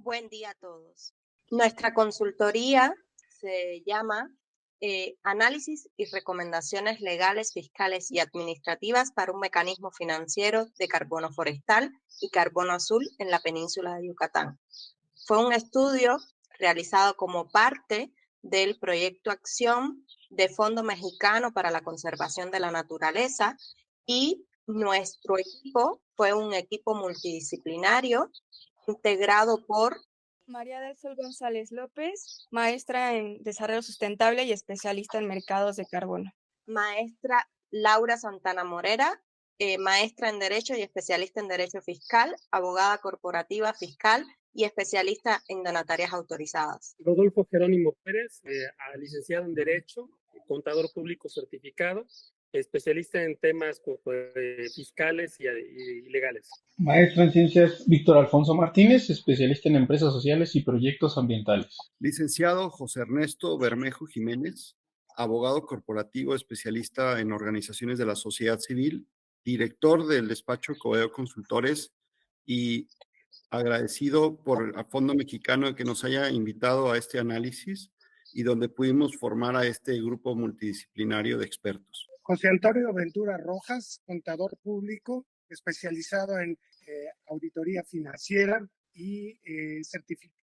Buen día a todos. Nuestra consultoría se llama Análisis y recomendaciones legales, fiscales y administrativas para un mecanismo financiero de carbono forestal y carbono azul en la península de Yucatán. Fue un estudio realizado como parte del proyecto Acción de Fondo Mexicano para la Conservación de la Naturaleza, y nuestro equipo fue un equipo multidisciplinario integrado por María del Sol González López, maestra en Desarrollo Sustentable y especialista en mercados de carbono. maestra Laura Santana Morera, maestra en Derecho y especialista en Derecho Fiscal, abogada corporativa fiscal y especialista en donatarias autorizadas. Rodolfo Jerónimo Pérez, licenciado en Derecho, contador público certificado, especialista en temas fiscales y legales. Maestro en Ciencias Víctor Alfonso Martínez, especialista en Empresas Sociales y Proyectos Ambientales. Licenciado José Ernesto Bermejo Jiménez, abogado corporativo, especialista en organizaciones de la sociedad civil, director del despacho Coveo Consultores y agradecido por el Fondo Mexicano de que nos haya invitado a este análisis y donde pudimos formar a este grupo multidisciplinario de expertos. José Antonio Ventura Rojas, contador público, especializado en auditoría financiera y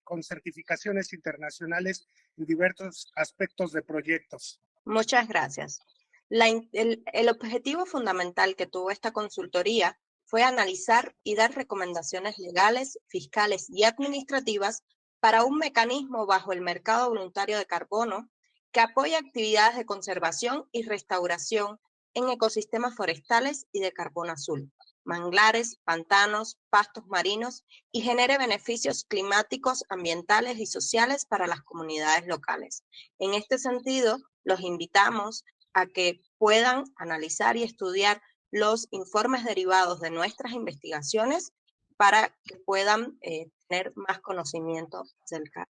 con certificaciones internacionales en diversos aspectos de proyectos. Muchas gracias. El objetivo fundamental que tuvo esta consultoría fue analizar y dar recomendaciones legales, fiscales y administrativas para un mecanismo bajo el mercado voluntario de carbono que apoya actividades de conservación y restauración en ecosistemas forestales y de carbono azul, manglares, pantanos, pastos marinos, y genere beneficios climáticos, ambientales y sociales para las comunidades locales. En este sentido, los invitamos a que puedan analizar y estudiar los informes derivados de nuestras investigaciones para que puedan tener más conocimiento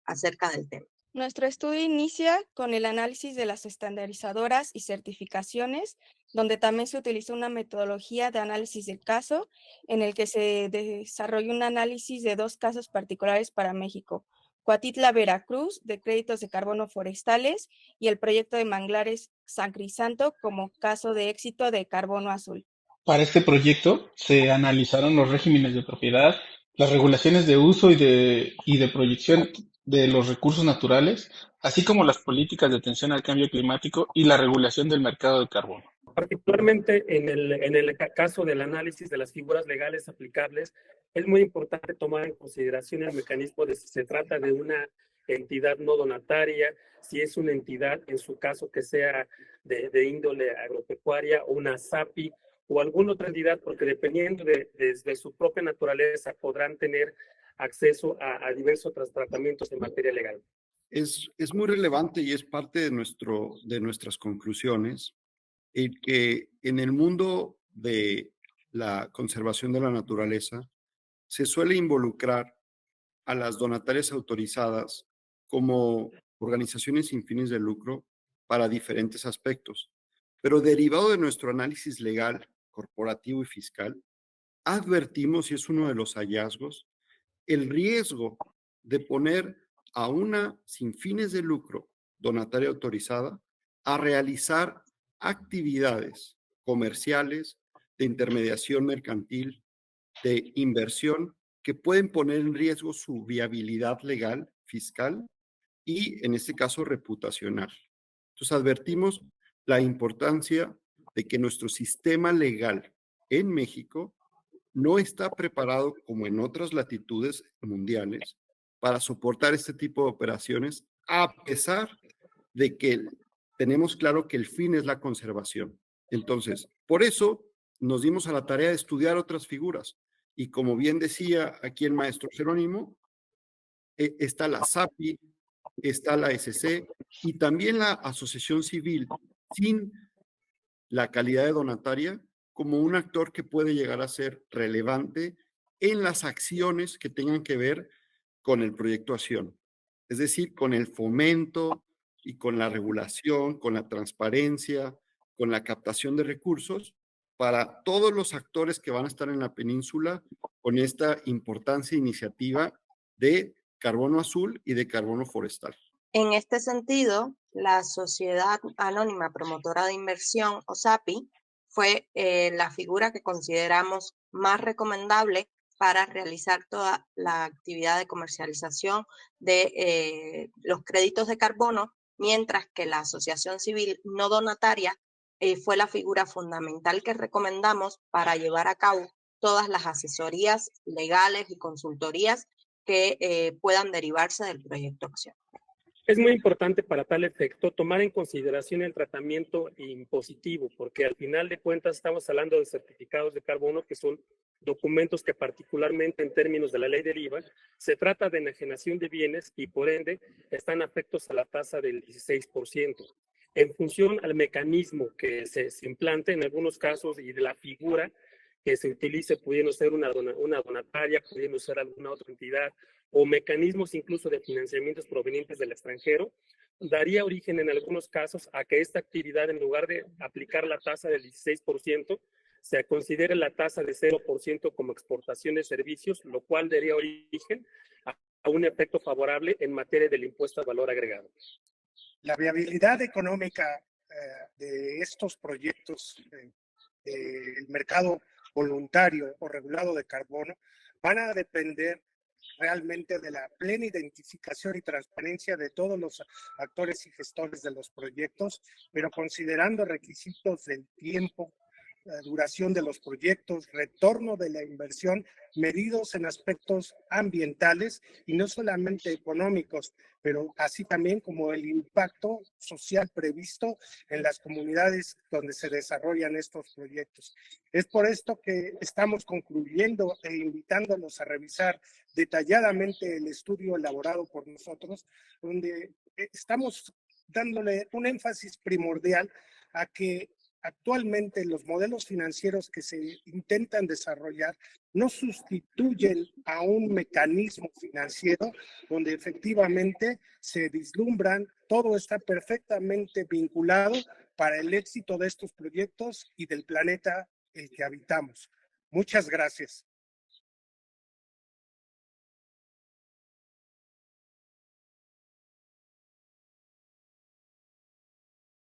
acerca del tema. Nuestro estudio inicia con el análisis de las estandarizadoras y certificaciones, donde también se utiliza una metodología de análisis del caso, en el que se desarrolla un análisis de dos casos particulares para México: Cuatitla, Veracruz, de créditos de carbono forestales, y el proyecto de manglares San Crisanto como caso de éxito de carbono azul. Para este proyecto se analizaron los regímenes de propiedad, las regulaciones de uso y de proyección de los recursos naturales, así como las políticas de atención al cambio climático y la regulación del mercado de carbono. Particularmente en el caso del análisis de las figuras legales aplicables, es muy importante tomar en consideración el mecanismo de si se trata de una entidad no donataria, si es una entidad, en su caso, que sea de índole agropecuaria, o una SAPI, o alguna otra entidad, porque dependiendo de su propia naturaleza podrán tener acceso a diversos tratamientos en materia legal. Es muy relevante y es parte de nuestras conclusiones que en el mundo de la conservación de la naturaleza se suele involucrar a las donatarias autorizadas como organizaciones sin fines de lucro para diferentes aspectos. Pero derivado de nuestro análisis legal, corporativo y fiscal, advertimos, y es uno de los hallazgos, el riesgo de poner a una sin fines de lucro donataria autorizada a realizar actividades comerciales, de intermediación mercantil, de inversión, que pueden poner en riesgo su viabilidad legal, fiscal y, en este caso, reputacional. Entonces, advertimos la importancia de que nuestro sistema legal en México no está preparado, como en otras latitudes mundiales, para soportar este tipo de operaciones, a pesar de que tenemos claro que el fin es la conservación. Entonces, por eso nos dimos a la tarea de estudiar otras figuras. Y como bien decía aquí el maestro Jerónimo, está la SAPI, está la SC y también la asociación civil, sin la calidad de donataria, como un actor que puede llegar a ser relevante en las acciones que tengan que ver con el proyecto Acción. Es decir, con el fomento y con la regulación, con la transparencia, con la captación de recursos para todos los actores que van a estar en la península con esta importante iniciativa de carbono azul y de carbono forestal. En este sentido, la Sociedad Anónima Promotora de Inversión, o SAPI, fue la figura que consideramos más recomendable para realizar toda la actividad de comercialización de los créditos de carbono, mientras que la Asociación Civil No Donataria fue la figura fundamental que recomendamos para llevar a cabo todas las asesorías legales y consultorías que puedan derivarse del proyecto Acción. Es muy importante para tal efecto tomar en consideración el tratamiento impositivo, porque al final de cuentas estamos hablando de certificados de carbono, que son documentos que particularmente en términos de la ley del IVA, se trata de enajenación de bienes y por ende están afectos a la tasa del 16%. En función al mecanismo que se implante en algunos casos y de la figura que se utilice, pudiendo ser una donataria, pudiendo ser alguna otra entidad, o mecanismos incluso de financiamientos provenientes del extranjero, daría origen en algunos casos a que esta actividad, en lugar de aplicar la tasa del 16%, se considere la tasa de 0% como exportación de servicios, lo cual daría origen a un efecto favorable en materia del impuesto al valor agregado. La viabilidad económica de estos proyectos del mercado voluntario o regulado de carbono van a depender realmente de la plena identificación y transparencia de todos los actores y gestores de los proyectos, pero considerando requisitos del tiempo, duración de los proyectos, retorno de la inversión, medidos en aspectos ambientales y no solamente económicos, pero así también como el impacto social previsto en las comunidades donde se desarrollan estos proyectos. Es por esto que estamos concluyendo e invitándolos a revisar detalladamente el estudio elaborado por nosotros, donde estamos dándole un énfasis primordial a que actualmente los modelos financieros que se intentan desarrollar no sustituyen a un mecanismo financiero donde efectivamente se vislumbran, todo está perfectamente vinculado para el éxito de estos proyectos y del planeta el que habitamos. Muchas gracias.